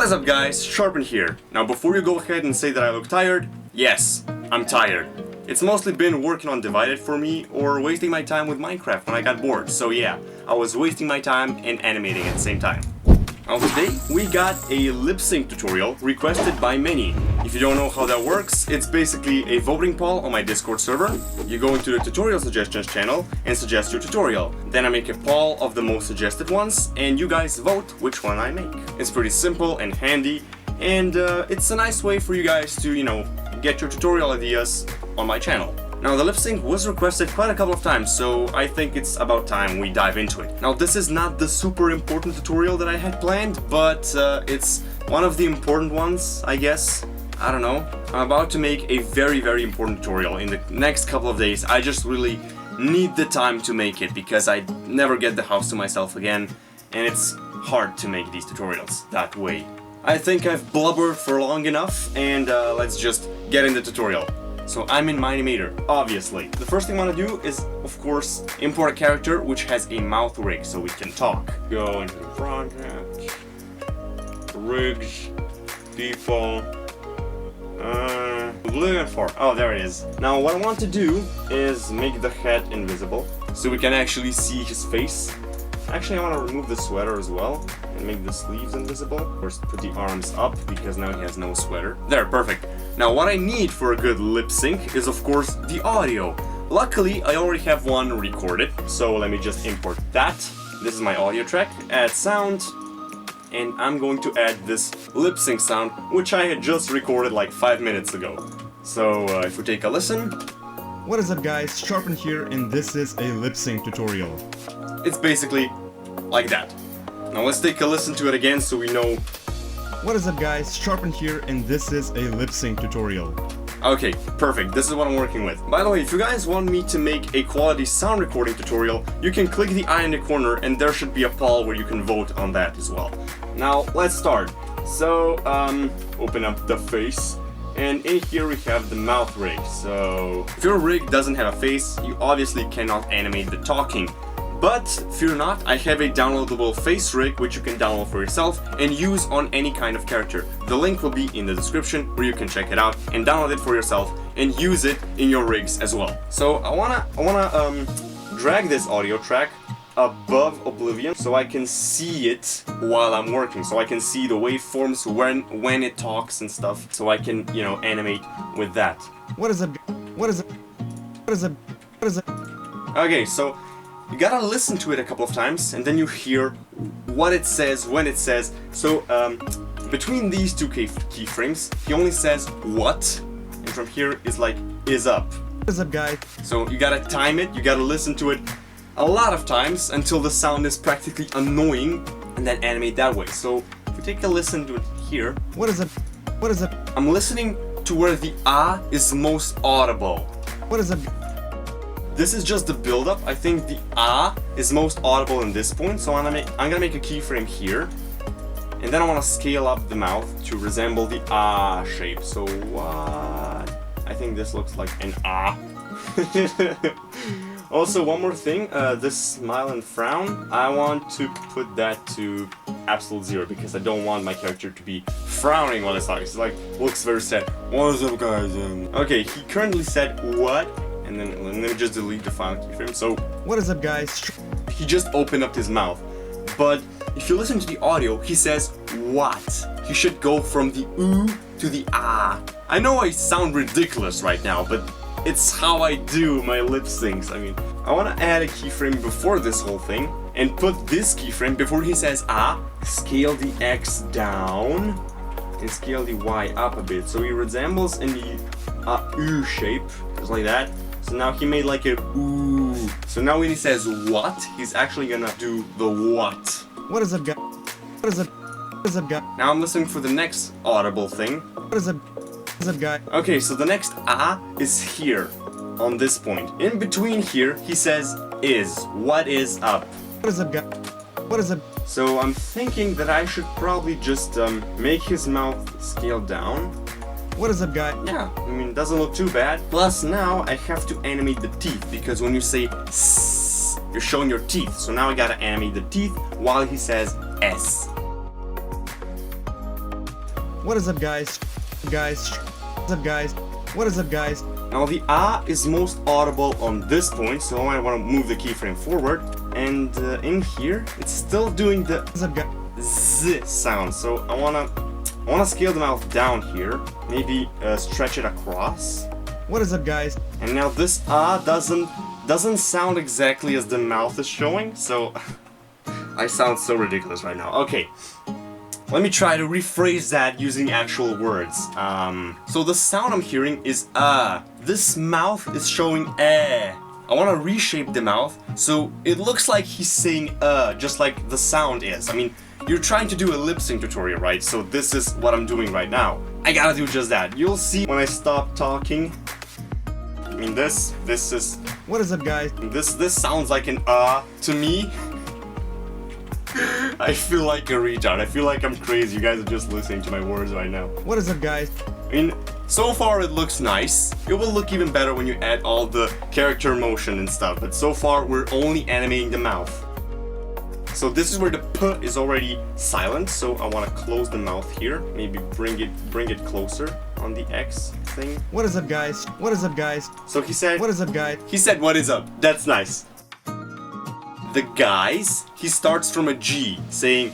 What is up guys, Sharpwind here. Now before you go ahead and say that I look tired, yes, I'm tired. It's mostly been working on Divided for me, or wasting my time with Minecraft when I got bored, so yeah, I was wasting my time and animating at the same time. Now today, we got a lip-sync tutorial requested by many. If you don't know how that works, it's basically a voting poll on my Discord server. You go into the tutorial suggestions channel and suggest your tutorial. Then I make a poll of the most suggested ones, and you guys vote which one I make. It's pretty simple and handy, and it's a nice way for you guys to, get your tutorial ideas on my channel. Now the lip sync was requested quite a couple of times, so I think it's about time we dive into it. Now this is not the super important tutorial that I had planned, but it's one of the important ones, I guess. I don't know. I'm about to make a very important tutorial in the next couple of days. I just really need the time to make it because I never get the house to myself again, and it's hard to make these tutorials that way. I think I've blubbered for long enough, and let's just get in the tutorial. So I'm in mine-imator, obviously. The first thing I want to do is, of course, import a character which has a mouth rig so we can talk. Go into the project, rigs, default, blue and 4. Oh, there it is. Now what I want to do is make the head invisible so we can actually see his face. Actually, I want to remove the sweater as well and make the sleeves invisible. First, put the arms up because now he has no sweater. There, perfect. Now, what I need for a good lip sync is, of course, the audio. Luckily, I already have one recorded, so let me just import that. This is my audio track. Add sound, and I'm going to add this lip sync sound, which I had just recorded like 5 minutes ago. So, if we take a listen. What is up guys, Sharpwind here, and this is a lip sync tutorial. It's basically like that. Now let's take a listen to it again so we know. What is up guys, Sharpwind here, and this is a lip sync tutorial. Okay, perfect, this is what I'm working with. By the way, if you guys want me to make a quality sound recording tutorial, you can click the eye in the corner and there should be a poll where you can vote on that as well. Now, let's start. So, open up the face. And in here we have the mouth rig. So, if your rig doesn't have a face, you obviously cannot animate the talking. But fear not, I have a downloadable face rig which you can download for yourself and use on any kind of character. The link will be in the description where you can check it out and download it for yourself and use it in your rigs as well. So I wanna drag this audio track above Oblivion so I can see it while I'm working, so I can see the waveforms when it talks and stuff, so I can, animate with that. What is up? Okay, so you gotta listen to it a couple of times and then you hear what it says, when it says. So between these two keyframes, he only says what, and from here is like is up. What is up guys? So you gotta time it, you gotta listen to it a lot of times until the sound is practically annoying and then animate that way. So if you take a listen to it here. What is up? What is up? I'm listening to where the ah is most audible. What is up? This is just the build-up. I think the ah is most audible in this point, so I'm gonna make a keyframe here, and then I want to scale up the mouth to resemble the ah shape. So what? I think this looks like an ah. Also, one more thing, this smile and frown, I want to put that to absolute 0 because I don't want my character to be frowning while it's talking. It's like, looks very sad. What is up guys? Okay, he currently said what? And then let me just delete the file keyframe. So, what is up guys? He just opened up his mouth. But if you listen to the audio, he says what? He should go from the ooh to the ah. I know I sound ridiculous right now, but it's how I do my lip syncs. I mean, I want to add a keyframe before this whole thing and put this keyframe before he says ah, scale the X down and scale the Y up a bit so he resembles in the ooh shape, just like that. So now he made like a ooh. So now when he says what, he's actually gonna do the what. What is up guys? What is up? What is up guys? Now I'm listening for the next audible thing. What is up? What is up guys? Okay, so the next ah is here, on this point. In between here, he says is. What is up? What is up guys? What is up? So I'm thinking that I should probably just make his mouth scale down. What is up guys? Yeah, I mean, it doesn't look too bad. Plus now I have to animate the teeth because when you say S, you're showing your teeth. So now I gotta animate the teeth while he says S. What is up, guys? What's up, guys? What is up, guys? Now the ah is most audible on this point, so I want to move the keyframe forward. And in here, it's still doing the What's up, guys? z sound. So I wanna scale the mouth down here. Maybe stretch it across. What is up, guys? And now this ah doesn't sound exactly as the mouth is showing. So I sound so ridiculous right now. Okay. Let me try to rephrase that using actual words. So the sound I'm hearing is This mouth is showing eh. I want to reshape the mouth so it looks like he's saying just like the sound is. I mean, you're trying to do a lip sync tutorial, right? So this is what I'm doing right now. I gotta do just that. You'll see when I stop talking. I mean, this is... What is up, guys? This sounds like an to me. I feel like a retard. I feel like I'm crazy. You guys are just listening to my words right now. What is up, guys? I mean, so far it looks nice. It will look even better when you add all the character motion and stuff, but so far we're only animating the mouth. So this is where the p is already silent, so I want to close the mouth here. Maybe bring it closer on the X thing. What is up, guys? What is up, guys? So he said... What is up, guys? He said, what is up? That's nice. The guys, he starts from a G, saying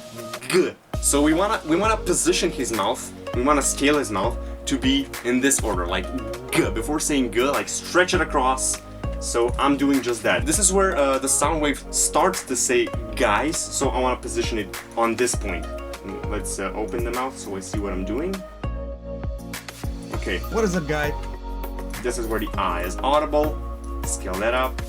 g. So we wanna position his mouth, we wanna scale his mouth to be in this order, like g. Before saying g, like stretch it across. So I'm doing just that. This is where the sound wave starts to say guys, so I wanna position it on this point. Let's open the mouth so I see what I'm doing. Okay. What is up, guys? This is where the I is audible. Scale that up.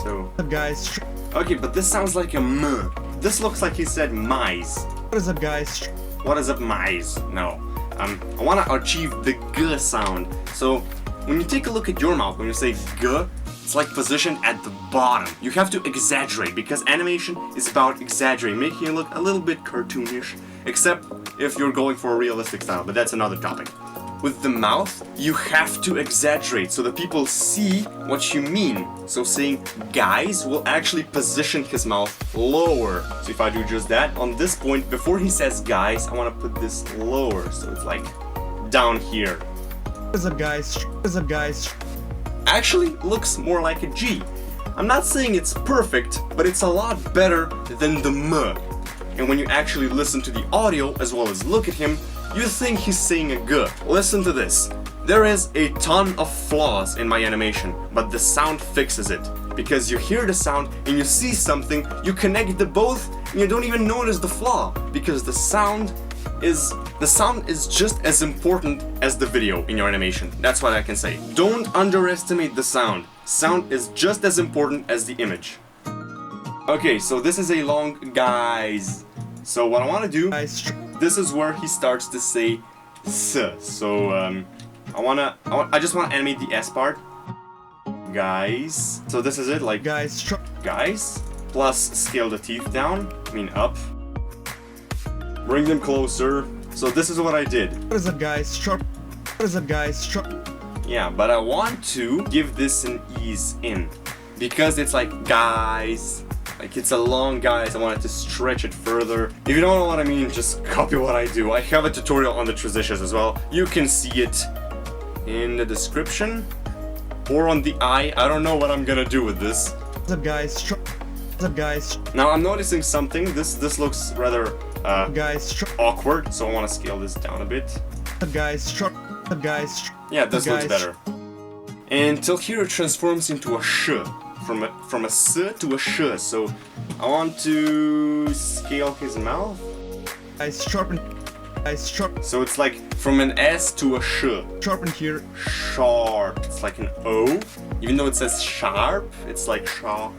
So. What is up, guys? Okay, but this sounds like a m. This looks like he said mice. What is up, guys? What is up, mice? No. I want to achieve the g sound. So when you take a look at your mouth, when you say g, it's like positioned at the bottom. You have to exaggerate because animation is about exaggerating, making it look a little bit cartoonish, except if you're going for a realistic style, but that's another topic. With the mouth, you have to exaggerate so that people see what you mean. So saying guys will actually position his mouth lower. So if I do just that, on this point, before he says guys, I want to put this lower. So it's like down here. What is up, guys? What is up, guys? Actually looks more like a G. I'm not saying it's perfect, but it's a lot better than the M. And when you actually listen to the audio as well as look at him, you think he's saying a g. Listen to this. There is a ton of flaws in my animation, but the sound fixes it. Because you hear the sound and you see something, you connect the both and you don't even notice the flaw. Because the sound is just as important as the video in your animation. That's what I can say. Don't underestimate the sound. Sound is just as important as the image. Okay, so this is a long guys. So what I want to do, this is where he starts to say s. So I just want to animate the S part. Guys. So this is it, like guys plus scale the teeth down, I mean up. Bring them closer. So this is what I did. What is up, guys? Sharp. What is up, guys? Sharp. Yeah, but I want to give this an ease in because it's like guys. Like it's a long guys, I wanted to stretch it further. If you don't know what I mean, just copy what I do. I have a tutorial on the transitions as well. You can see it in the description or on the eye. I don't know what I'm gonna do with this. What's up, guys? What's up, guys? Now I'm noticing something. This looks rather awkward, so I want to scale this down a bit. What's up, guys? What's up, guys? Yeah, this looks better. Until here it transforms into a sh. From a s to a sh, so I want to scale his mouth. Guys, sharpen. Guys, sharp. So it's like from an S to a sh. Sharpen here. Sharp. It's like an O. Even though it says sharp, it's like sharp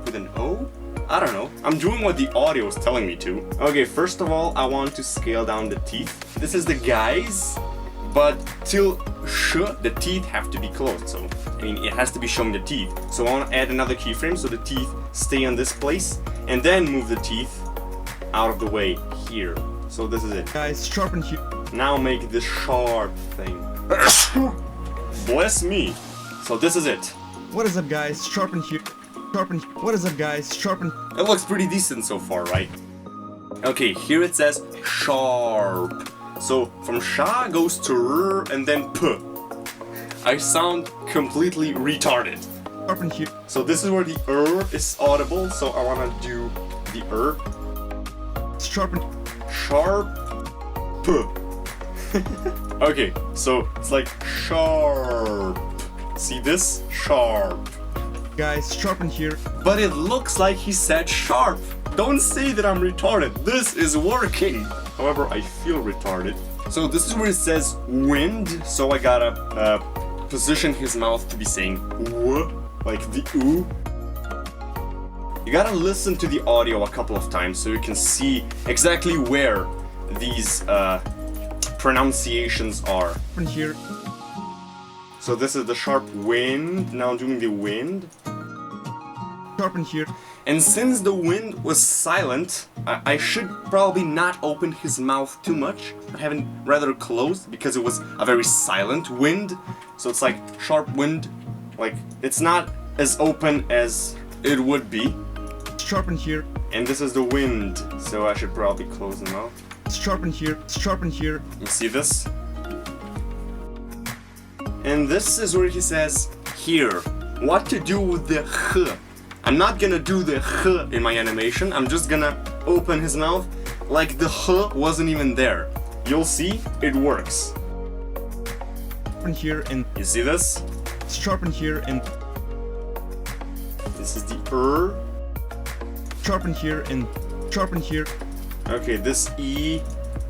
with an O. I don't know. I'm doing what the audio is telling me to. Okay, first of all, I want to scale down the teeth. This is the guys, but till sh, the teeth have to be closed. So I mean, it has to be showing the teeth. So I want to add another keyframe so the teeth stay in this place, and then move the teeth out of the way here. So this is it. Guys, sharpen here. Now make the sharp thing. Bless me. So this is it. What is up, guys? Sharpen here. Sharpen. What is up, guys? Sharpen. It looks pretty decent so far, right? Okay, here it says sharp. So from sha goes to r and then p. I sound completely retarded. Sharpen here. So this is where the is audible, so I wanna do the Sharpen. Sharp p. Okay, so it's like sharp. See this? Sharp. Guys, sharpen here. But it looks like he said sharp. Don't say that I'm retarded. This is working. However, I feel retarded. So this is where it says wind. So I gotta position his mouth to be saying w, like the oo. You gotta listen to the audio a couple of times so you can see exactly where these pronunciations are. Sharpen here. So this is the sharp wind. Now I'm doing the wind. Sharpen here. And since the wind was silent, I should probably not open his mouth too much. I haven't rather closed because it was a very silent wind. So it's like sharp wind. Like it's not as open as it would be. Sharpen here. And this is the wind. So I should probably close the mouth. Sharpen here. Sharpen here. You see this? And this is where he says here. What to do with the h? I'm not gonna do the h in my animation. I'm just gonna open his mouth like the h wasn't even there. You'll see, it works. Sharpen here and You see this? sharpen here and This is the sharpen here and sharpen here. Okay, this e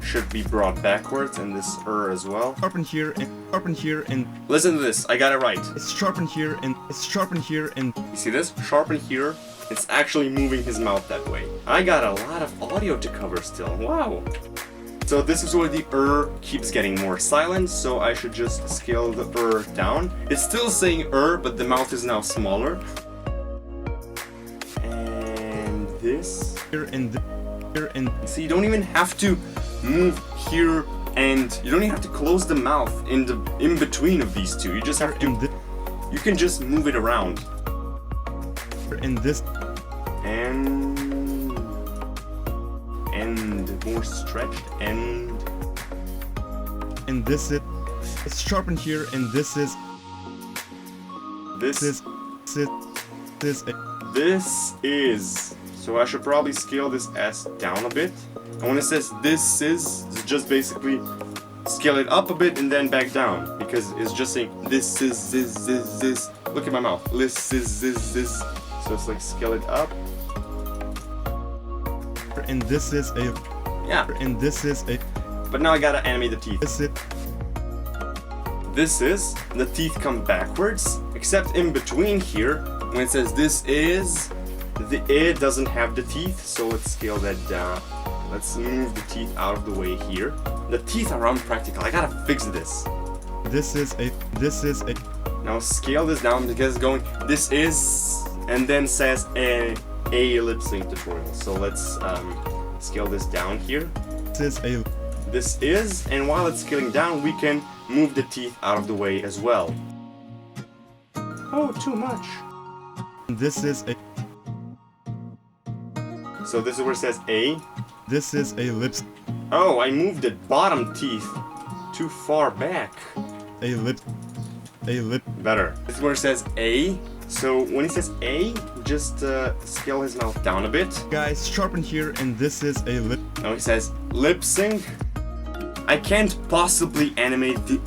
should be brought backwards and this as well. Sharpen here and sharpen here and Listen to this, I got it right. it's sharpen here and it's sharpen here and You see this? Sharpen here. It's actually moving his mouth that way. I got a lot of audio to cover still. Wow. So this is where the keeps getting more silent, so I should just scale the down. It's still saying but the mouth is now smaller. And this. here and here and So you don't even have to move here, and you don't even have to close the mouth in between of these two. You just have to. You can just move it around. and this And more stretched and this is it's sharpened here and this is this this is. So I should probably scale this S down a bit. And when it says this is, it's just basically scale it up a bit and then back down, because it's just saying this is this. Look at my mouth. This is this. So it's like scale it up. and this is a Yeah. and this is a But now I gotta animate the teeth. this is The teeth come backwards, except in between here, when it says this is, the I doesn't have the teeth, so let's scale that down. Let's move the teeth out of the way here. The teeth are unpractical. I gotta fix this. this is a Now scale this down because it's going this is, and then says a Lipsync tutorial. So let's scale this down here. This is, and while it's scaling down, we can move the teeth out of the way as well. Oh, too much. this is a So this is where it says A. this is a lips Oh, I moved the bottom teeth too far back. a lip Better. This is where it says A. So when it says A, just scale his mouth down a bit. guys sharpened here and this is a lip Now it says lip sync. I can't possibly animate the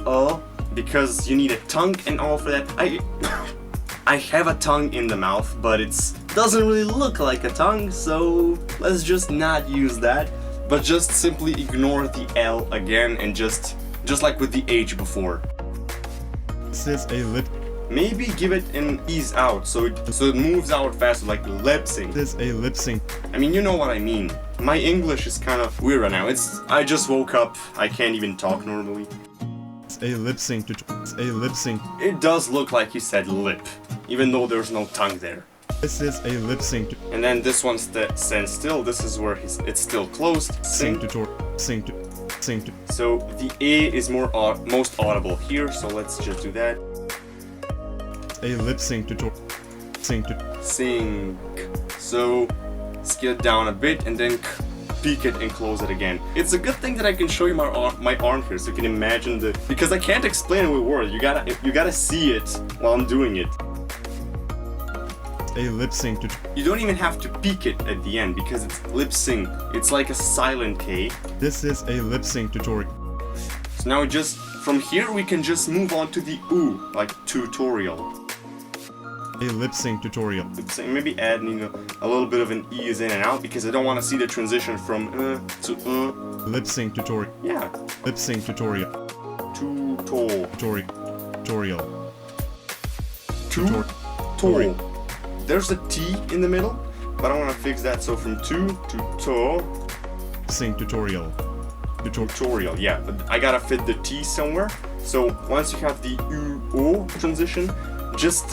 because you need a tongue and all for that. I have a tongue in the mouth, but it doesn't really look like a tongue, so let's just not use that. But just simply ignore the L again and just like with the H before. this is a lip Maybe give it an ease out so it moves out faster, like lip sync. this is a lip sync I mean, you know what I mean. My English is kind of weird right now. I just woke up. I can't even talk normally. it's a lip sync it's a lip sync It does look like he said lip, even though there's no tongue there. this is a lip sync And then this one stands still. This is where it's still closed. sync tutorial sync So the A is most audible here. So let's just do that. a lip sync tutorial sync Sync. So scale it down a bit and then peek it and close it again. It's a good thing that I can show you my arm here so you can imagine because I can't explain it with words. You gotta see it while I'm doing it. A lip-sync tutorial. You don't even have to peek it at the end because it's lip-sync. It's like a silent K. This is a lip-sync tutorial. So now from here we can just move on to the OO, like tutorial. A lip-sync tutorial. Maybe adding a little bit of an ease in and out because I don't want to see the transition from to Lip-sync tutorial. Yeah. Lip-sync tutorial. Tutorial. Tutorial. There's a T in the middle, but I want to fix that. So from to sync tutorial. Tutorial. Yeah, but I gotta fit the T somewhere. So once you have the O transition, just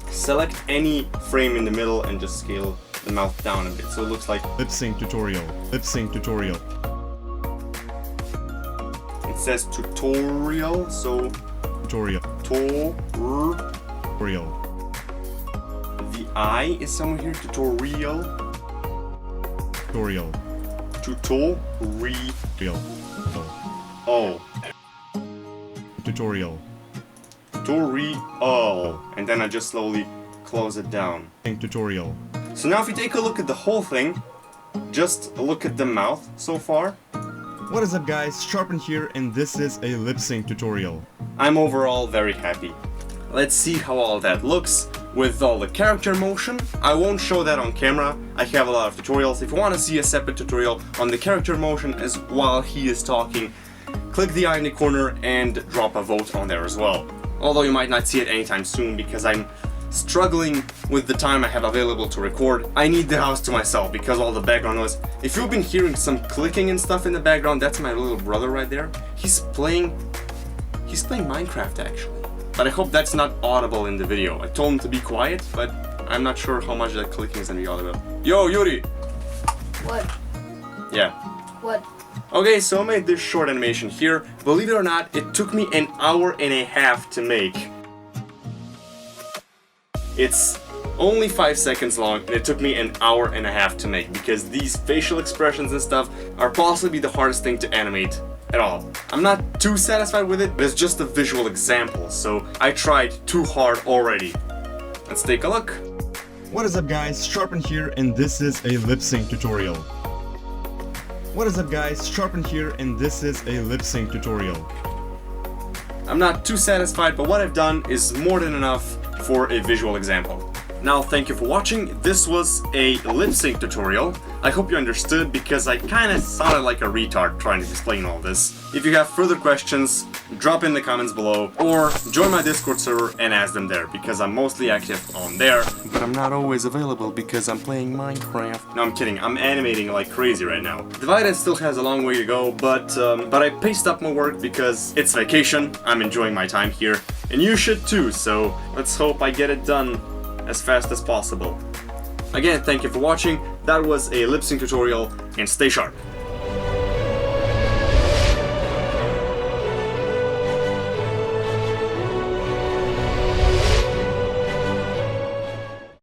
select any frame in the middle and just scale the mouth down a bit so it looks like lip-sync tutorial. Lip-sync tutorial. It says tutorial, so tutorial. Tutorial. The I is somewhere here. Tutorial. Tutorial. Tutorial. Oh. Tutorial. Tutorial. And then I just slowly close it down. Tutorial. So now if you take a look at the whole thing, just look at the mouth so far. What is up guys, Sharpen here, and this is a lip-sync tutorial. I'm overall very happy. Let's see how all that looks with all the character motion. I won't show that on camera. I have a lot of tutorials. If you want to see a separate tutorial on the character motion as while he is talking, click the eye in the corner and drop a vote on there as well. Although you might not see it anytime soon because I'm struggling with the time I have available to record. I need the house to myself because all the background noise. If you've been hearing some clicking and stuff in the background, that's my little brother right there. He's playing Minecraft actually. But I hope that's not audible in the video. I told him to be quiet, but I'm not sure how much that clicking is gonna be audible. Yo, Yuri! What? Yeah. What? Okay, so I made this short animation here. Believe it or not, it took me an hour and a half to make. It's only 5 seconds long, and it took me an hour and a half to make because these facial expressions and stuff are possibly the hardest thing to animate at all. I'm not too satisfied with it, but it's just a visual example, so I tried too hard already. Let's take a look. What is up guys, Sharpen here, and this is a lip-sync tutorial. What is up guys, Sharpen here, and this is a lip-sync tutorial. I'm not too satisfied, but what I've done is more than enough for a visual example. Now, thank you for watching. This was a lip-sync tutorial. I hope you understood because I kinda sounded like a retard trying to explain all this. If you have further questions, drop in the comments below or join my Discord server and ask them there because I'm mostly active on there. But I'm not always available because I'm playing Minecraft. No, I'm kidding. I'm animating like crazy right now. Divided still has a long way to go, but I paced up my work because it's vacation. I'm enjoying my time here, and you should too, so let's hope I get it done as fast as possible. Again, thank you for watching. That was a lip-sync tutorial, and stay sharp.